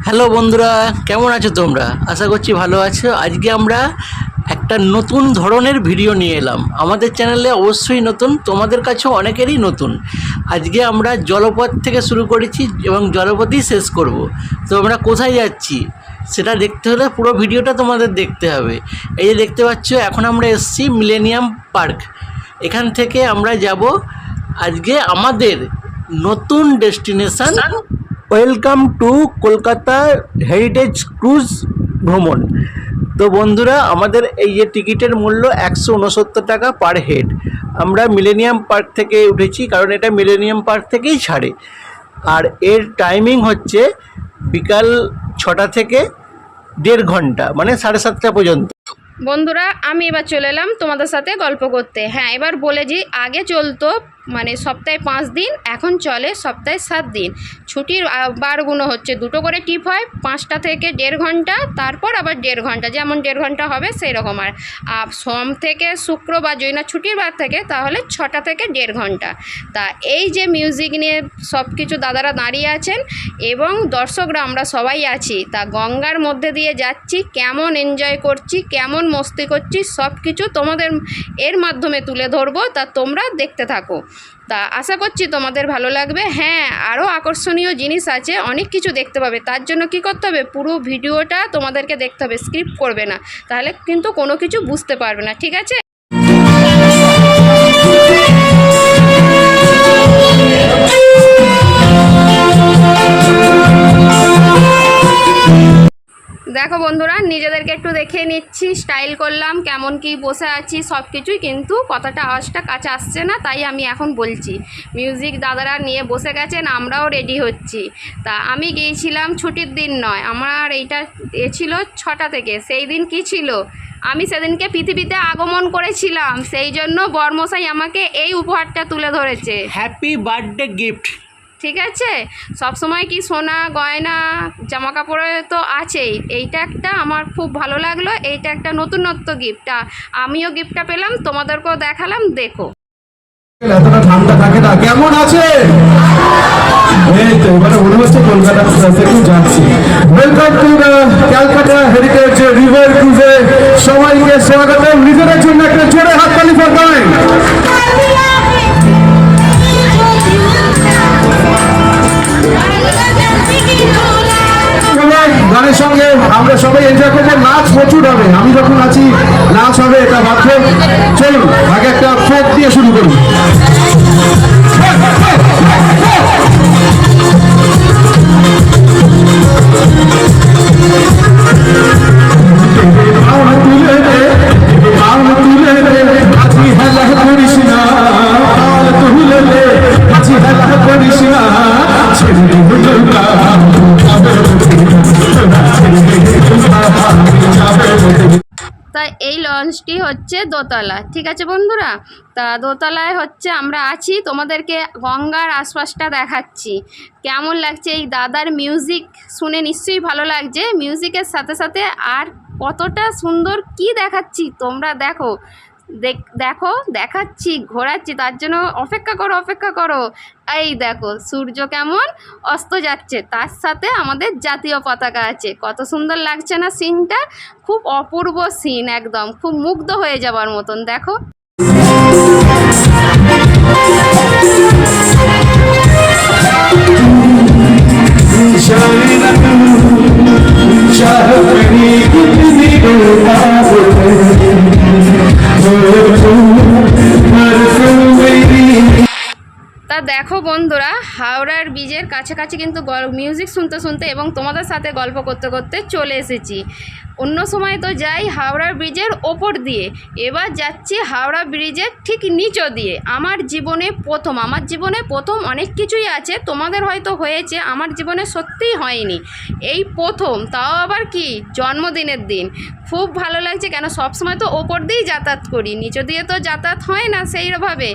Hello বন্ধুরা, কেমন আছো তোমরা? আশা করছি ভালো আছো। আজকে আমরা একটা নতুন ধরনের ভিডিও নিয়ে এলাম। আমাদের চ্যানেলে অবশ্যই নতুন, তোমাদের কাছেও অনেকেরই নতুন। আজকে আমরা জলপথ থেকে শুরু করেছি এবং জলপথেই শেষ করব। তো আমরা কোথায় যাচ্ছি সেটা দেখতে হলে পুরো ভিডিওটা তোমাদের দেখতে হবে। এই যে দেখতে পাচ্ছ, এখন আমরা এসেছি মিলেনিয়াম পার্ক। এখান থেকে আমরা যাব আজকে আমাদের নতুন destination, welcome to Kolkata heritage cruise ভ্রমণ। তো বন্ধুরা, আমাদের এই যে টিকিটের মূল্য 169 টাকা পার হেড। আমরা মিলেনিয়াম পার্ক থেকে উঠেছি, কারণ এটা মিলেনিয়াম পার্ক থেকেই ছাড়ে। আর এর টাইমিং হচ্ছে বিকাল 6টা থেকে 1.5 ঘন্টা, মানে 7:30 পর্যন্ত। বন্ধুরা, আমি এবার চলে এলাম তোমাদের সাথে গল্প করতে। হ্যাঁ, এবার বলে যে আগে চলতো মানে সপ্তাহে 5 দিন, এখন চলে সপ্তাহে 7 দিন। ছুটির বারগুলো হচ্ছে 2টো করে টিপ হয়, 5টা থেকে 1.5 ঘন্টা, তারপর আবার 1.5 ঘন্টা, যেমন 1.5 ঘন্টা হবে সেই রকম। আর সোম থেকে শুক্রবার যদি না ছুটির বার থেকে, তাহলে 6টা থেকে 1.5 ঘন্টা। তা এই যে মিউজিক নিয়ে সব কিছু দাদারা দাঁড়িয়ে আছেন এবং দর্শকরা আমরা সবাই আছি। তা গঙ্গার মধ্যে দিয়ে যাচ্ছি, কেমন এনজয় করছি, কেমন মস্তি করছি, সব কিছু তোমাদের এর মাধ্যমে তুলে ধরবো। তা তোমরা দেখতে থাকো। তা আশা করছি তোমাদের ভালো লাগবে। হ্যাঁ, আরও আকর্ষণীয় জিনিস আছে, অনেক কিছু দেখতে পাবে। তার জন্য কি করতে হবে, পুরো ভিডিওটা তোমাদেরকে দেখতে হবে, স্কিপ করবে না, তাহলে কিন্তু কোনো কিছু বুঝতে পারবে না। ঠিক আছে? দেখো বন্ধুরা, নিজেদেরকে একটু দেখিয়ে নিচ্ছি, স্টাইল করলাম, কেমন কি বসে আছি সব কিছুই, কিন্তু কথাটা আওয়াজটা কাছে আসছে না, তাই আমি এখন বলছি। মিউজিক দাদারা নিয়ে বসে গেছেন, আমরাও রেডি হচ্ছি। তা আমি গিয়েছিলাম ছুটির দিন নয়, আমার এইটা ছিল 6টা থেকে। সেই দিন কি ছিল, আমি সেদিনকে পৃথিবীতে আগমন করেছিলাম, সেই জন্য বর্মশাই আমাকে এই উপহারটা তুলে ধরেছে। Happy birthday gift. ঠিক আছে, সব সময় কি সোনা গয়না জামা কাপড়ে তো আছেই, এইটা একটা আমার খুব ভালো লাগলো। এইটা একটা নতুনত্ব গিফট, আমিও গিফটটা পেলাম, তোমাদেরকেও দেখালাম, দেখো। এতটা ঠান্ডা থাকে না, কেমন আছে? এই তো এবারে মনে হচ্ছে কলকাতা থেকে যাচ্ছি। Welcome to Calcutta heritage river ক্রুজে সবাইকে স্বাগত। নিজেদের জন্য একটা জোরে হাততালি করবেন। গানের সঙ্গে আমরা সবাই এনজয় করবো, নাচ প্রচুর হবে। আমি যখন আছি নাচ হবে, এটা ভাবছো। চলুন আগে একটা ফোক দিয়ে শুরু করুন। তাই এই লঞ্চটি হচ্ছে দোতলা। ঠিক আছে বন্ধুরা, তা দোতলায় হচ্ছে আমরা আছি, তোমাদেরকে গঙ্গার আশপাশটা দেখাচ্ছি। কেমন লাগছে এই দাদার মিউজিক শুনে? নিশ্চয়ই ভালো লাগছে। মিউজিকের সাথে সাথে আর কতটা সুন্দর কি দেখাচ্ছি তোমরা দেখো, দেখো দেখাচ্ছি, ঘোরাচ্ছি, তার জন্য অপেক্ষা করো। এই দেখো সূর্য কেমন অস্ত যাচ্ছে, তার সাথে আমাদের জাতীয় পতাকা আছে। কত সুন্দর লাগছে না সিনটা? খুব অপূর্ব সিন, একদম খুব মুগ্ধ হয়ে যাবার মতন। দেখো তা দেখো বন্ধুরা, হাওড়ার ব্রিজের কাছাকাছি কিন্তু মিউজিক শুনতে শুনতে এবং তোমাদের সাথে গল্প করতে করতে চলে এসেছি। অন্য সময় তো যাই হাওড়া ব্রিজের ওপর দিয়ে, এবার যাচ্ছি হাওড়া ব্রিজের ঠিক নিচ দিয়ে। আমার জীবনে প্রথম, অনেক কিছুই আছে, তোমাদের হয়তো হয়েছে, আমার জীবনে সত্যিই হয়নি, এই প্রথম, তাও আবার কি জন্মদিনের দিন। খুব ভালো লাগছে, কেন সবসময় তো ওপর দিয়েই যাতায়াত করি, নিচ দিয়ে তো যাতায়াত হয় না সেইভাবে।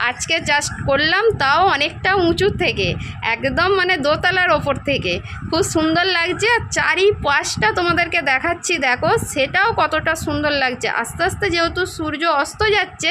আজকে জাস্ট করলাম, তাও অনেকটা উঁচু থেকে, একদম মানে দোতলার ওপর থেকে। খুব সুন্দর লাগছে, আর চারিপাশটা তোমাদেরকে দেখাচ্ছি। দেখো সেটাও কতটা সুন্দর লাগছে। আস্তে আস্তে যেহেতু সূর্য অস্ত যাচ্ছে,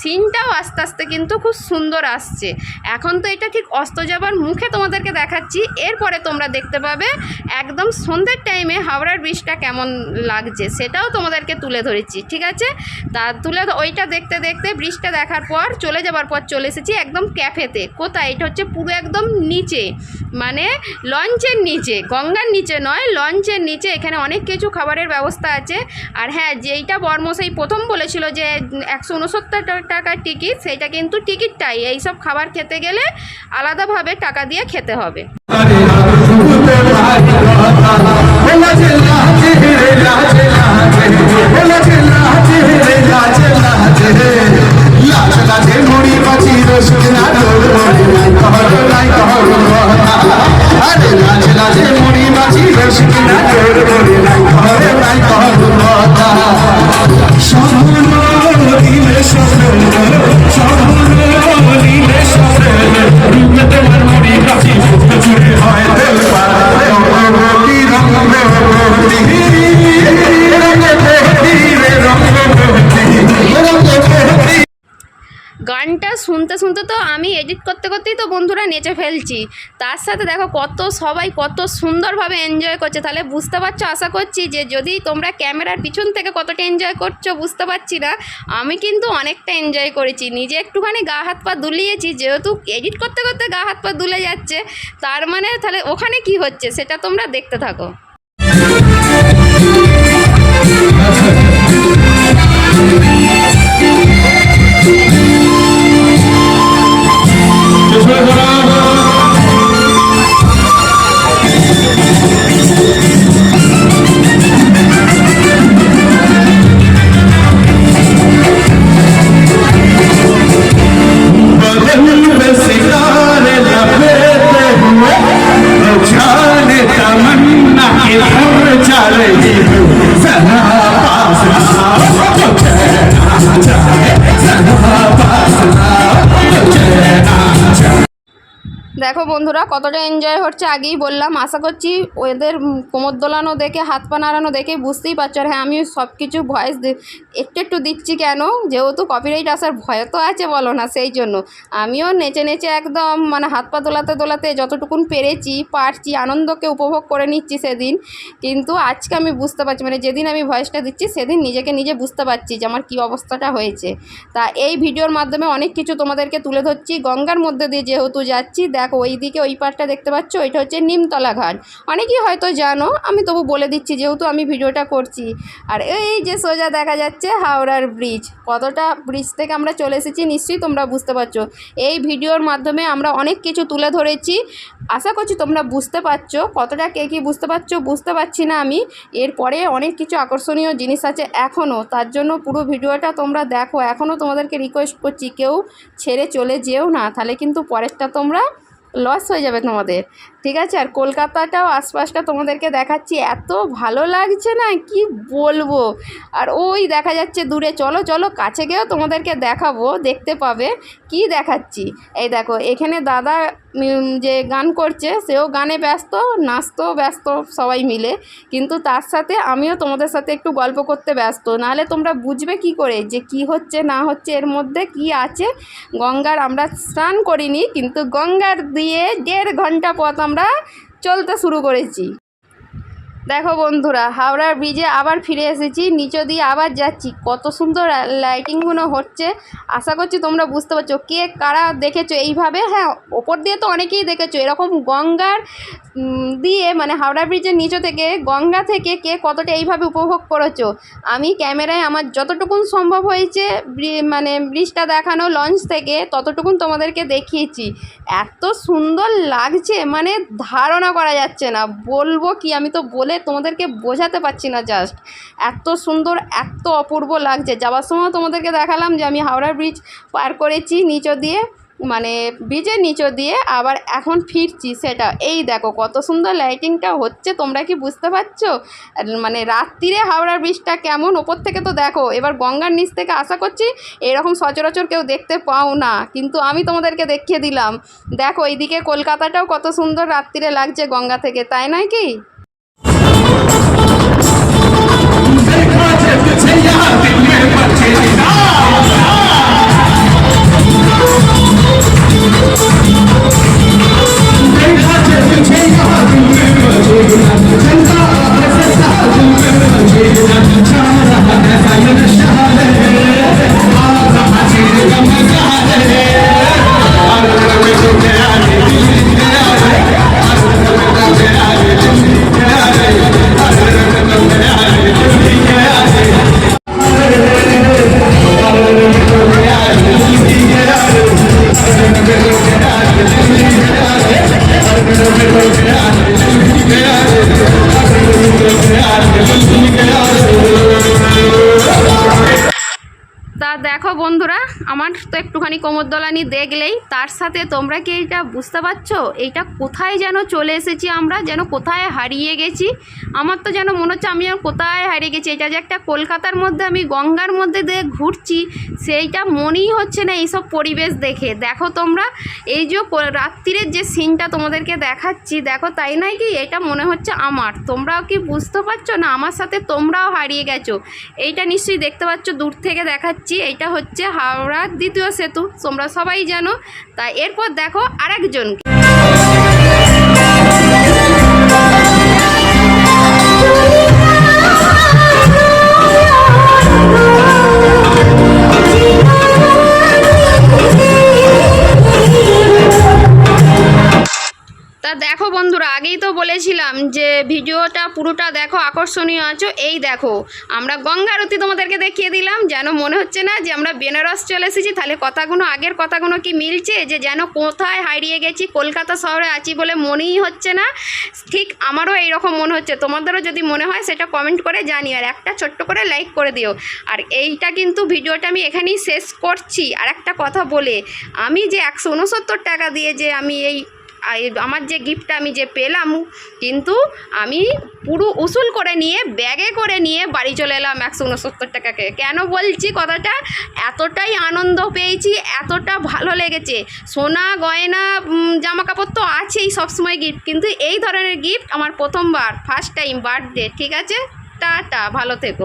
সিনটাও আস্তে আস্তে কিন্তু খুব সুন্দর আসছে। এখন তো এটা ঠিক অস্ত যাবার মুখে তোমাদেরকে দেখাচ্ছি, এরপরে তোমরা দেখতে পাবে একদম সন্ধ্যের টাইমে হাওড়ার ব্রিজটা কেমন লাগছে সেটাও তোমাদেরকে তুলে ধরেছি, ঠিক আছে? তা ওইটা দেখতে দেখতে ব্রিজটা দেখার পর চলে যাবার পর চলে এসেছি একদম ক্যাফেতে। কোথায়? এটা হচ্ছে পুরো একদম নিচে, মানে লঞ্চের নিচে, গঙ্গার নিচে নয়, লঞ্চের নিচে। এখানে অনেক কিছু খাবারের ব্যবস্থা আছে। আর হ্যাঁ, যেইটা বর্মশাই প্রথম বলেছিল যে 169 টাকার টিকিট, সেইটা কিন্তু টিকিটটাই, এইসব খাবার খেতে গেলে আলাদাভাবে টাকা দিয়ে খেতে হবে। গানটা শুনতে শুনতে তো আমি এডিট করতে করতেই তো বন্ধুরা নেচে ফেলছি। তার সাথে দেখো সবাই কত সুন্দরভাবে এনজয় করছে। তাহলে বুঝতে পারছো, আশা করছি যে যদি তোমরা ক্যামেরার পিছন থেকে কতটা এনজয় করছো বুঝতে পারছি না, আমি কিন্তু অনেকটা এনজয় করেছি। নিজে একটুখানি গা হাত পা দুলিয়েছি, যেহেতু এডিট করতে করতে গা হাত পা দুলে যাচ্ছে, তার মানে তাহলে ওখানে কি হচ্ছে সেটা তোমরা দেখতে থাকো। দেখো বন্ধুরা কতটা এনজয় হচ্ছে, আগেই বললাম। আশা করছি ওদের কোমর দোলানো দেখে, হাত পা নাড়ানো দেখে বুঝতেই পারছো। আর হ্যাঁ, আমি সব কিছু ভয়েস একটু একটু দিচ্ছি কেন, যেহেতু কপিরাইট আসার ভয় তো আছে, বলো না, সেই জন্য আমিও নেচে নেচে একদম মানে হাত পা দোলাতে দোলাতে যতটুকুন পারছি আনন্দকে উপভোগ করে নিচ্ছি সেদিন। কিন্তু আজকে আমি বুঝতে পারছি, মানে যেদিন আমি ভয়েসটা দিচ্ছি সেদিন নিজেকে নিজে বুঝতে পারছি যে আমার কী অবস্থাটা হয়েছে। তা এই ভিডিওর মাধ্যমে অনেক কিছু তোমাদেরকে তুলে ধরছি। গঙ্গার মধ্যে দিয়ে যেহেতু যাচ্ছি, দেখো ওইদিকে ওই পারটা দেখতে পাচ্ছ, ওইটা হচ্ছে নিমতলা ঘাট। অনেকেই হয়তো জানো, আমি তবু বলে দিচ্ছি যেহেতু আমি ভিডিওটা করছি। আর এই যে সোজা দেখা যাচ্ছে হাওড়ার ব্রিজ, কতটা ব্রিজ থেকে আমরা চলে এসেছি নিশ্চয়ই তোমরা বুঝতে পারছো। এই ভিডিওর মাধ্যমে আমরা অনেক কিছু তুলে ধরেছি, আশা করছি তোমরা বুঝতে পারছো। কতটা কে কী বুঝতে পারছো বুঝতে পারছি না আমি। এরপরে অনেক কিছু আকর্ষণীয় জিনিস আছে এখনও, তার জন্য পুরো ভিডিওটা তোমরা দেখো। এখনও তোমাদেরকে রিকোয়েস্ট করছি, কেউ ছেড়ে চলে যেও না, তাহলে কিন্তু পরেরটা তোমরা লস হয়ে যাবে তোমাদের, ঠিক আছে? আর কলকাতাটাও আশপাশটা তোমাদেরকে দেখাচ্ছি, এত ভালো লাগছে না কি বলবো। আর ওই দেখা যাচ্ছে দূরে, চলো চলো কাছে গিয়েও তোমাদেরকে দেখাবো, দেখতে পাবে কি দেখাচ্ছি। এই দেখো এখানে দাদা যে গান করছে সেও গানে ব্যস্ত, নাচতেও ব্যস্ত সবাই মিলে, কিন্তু তার সাথে আমিও তোমাদের সাথে একটু গল্প করতে ব্যস্ত। নাহলে তোমরা বুঝবে কি করে যে কি হচ্ছে না হচ্ছে, এর মধ্যে কি আছে। গঙ্গার আমরা স্নান করিনি, কিন্তু গঙ্গার দিয়ে 1.5 ঘন্টা পথ আমরা চলতে শুরু করেছি। দেখো বন্ধুরা, হাওড়ার ব্রিজে আবার ফিরে এসেছি, নিচে দিয়ে আবার যাচ্ছি। কত সুন্দর লাইটিংগুলো হচ্ছে, আশা করছি তোমরা বুঝতে পারছো। কে কারা দেখেছো এইভাবে? হ্যাঁ, ওপর দিয়ে তো অনেকেই দেখেছো, এরকম গঙ্গার দিয়ে মানে হাওড়া ব্রিজের নিচে থেকে, গঙ্গা থেকে কে কতটা এইভাবে উপভোগ করেছো। আমি ক্যামেরায় আমার যতটুকুন সম্ভব হয়েছে মানে ব্রিজটা দেখানো লঞ্চ থেকে, ততটুকুন তোমাদেরকে দেখিয়েছি। এত সুন্দর লাগছে মানে ধারণা করা যাচ্ছে না, বলবো কি, আমি তো বলে তোমাদেরকে বোঝাতে পারছি না। জাস্ট এত সুন্দর, এত অপূর্ব লাগছে। যাওয়ার সময় তোমাদেরকে দেখালাম যে আমি হাওড়া ব্রিজ পার করেছি নিচে দিয়ে, মানে ব্রিজের নিচে দিয়ে, আবার এখন ফিরছি সেটা। এই দেখো কত সুন্দর লাইটিংটা হচ্ছে, তোমরা কি বুঝতে পারছো? মানে রাত্রিরে হাওড়ার ব্রিজটা কেমন, ওপর থেকে তো দেখো। এবার গঙ্গার নিচ থেকে আশা করছি এরকম সচরাচর কেউ দেখতে পাও না, কিন্তু আমি তোমাদেরকে দেখিয়ে দিলাম। দেখো এইদিকে কলকাতাটাও কত সুন্দর রাত্রিরে লাগছে গঙ্গা থেকে, তাই নয় কি? তা দেখো বন্ধুরা, আমার তো একটুখানি কোমর দোলানি দেখলেই তার সাথে তোমরা কি এইটা বুঝতে পারছো এইটা কোথায় যেন চলে এসেছি, আমরা যেন কোথায় হারিয়ে গেছি। আমার তো যেন মনে হচ্ছে আমি যেন কোথায় হারিয়ে গেছি। এটা যে একটা কলকাতার মধ্যে আমি গঙ্গার মধ্যে দিয়ে ঘুরছি সেইটা মনেই হচ্ছে না এইসব পরিবেশ দেখে। দেখো তোমরা এই যে রাত্রিরের যে সিনটা তোমাদেরকে দেখাচ্ছি, দেখো তাই নয় কি এটা মনে হচ্ছে আমার। তোমরাও কি বুঝতে পারছো না আমার সাথে তোমরাও হারিয়ে গেছো? এইটা নিশ্চয়ই দেখতে পাচ্ছ, দূর থেকে দেখাচ্ছি। এইটা হচ্ছে হাওড়ার দ্বিতীয় সেতু, তোমরা সবাই জানো। তা এরপর দেখো আরেকজন। তা দেখো বন্ধুরা, আগেই তো বলেছিলাম যে ভিডিওটা পুরোটা দেখো, আকর্ষণীয় আছো। এই দেখো আমরা গঙ্গা আরতি তোমাদেরকে দেখিয়ে দিলাম, যেন মনে হচ্ছে না যে আমরা বেনারস চলে এসেছি। তাহলে কথাগুলো আগের কথাগুলো কি মিলছে? যে যেন কোথায় হারিয়ে গেছি, কলকাতা শহরে আছি বলে মনেই হচ্ছে না। ঠিক আমারও এইরকম মনে হচ্ছে। তোমাদেরও যদি মনে হয় সেটা কমেন্ট করে জানিও, আর একটা ছোট্ট করে লাইক করে দিও। আর এইটা কিন্তু ভিডিওটা আমি এখানেই শেষ করছি। আর একটা কথা বলে, আমি যে 169 টাকা দিয়ে যে আমি আমার যে গিফটটা আমি যে পেলাম, কিন্তু আমি পুরো উসুল করে নিয়ে ব্যাগে করে নিয়ে বাড়ি চলে এলাম 169 টাকাকে। কেন বলছি কথাটা? এতটাই আনন্দ পেয়েছি, এতটা ভালো লেগেছে। সোনা গয়না জামা কাপড় তো আছেই সবসময় গিফট, কিন্তু এই ধরনের গিফট আমার প্রথমবার, ফার্স্ট টাইম বার্থডে। ঠিক আছে, টাটা, ভালো থেকো।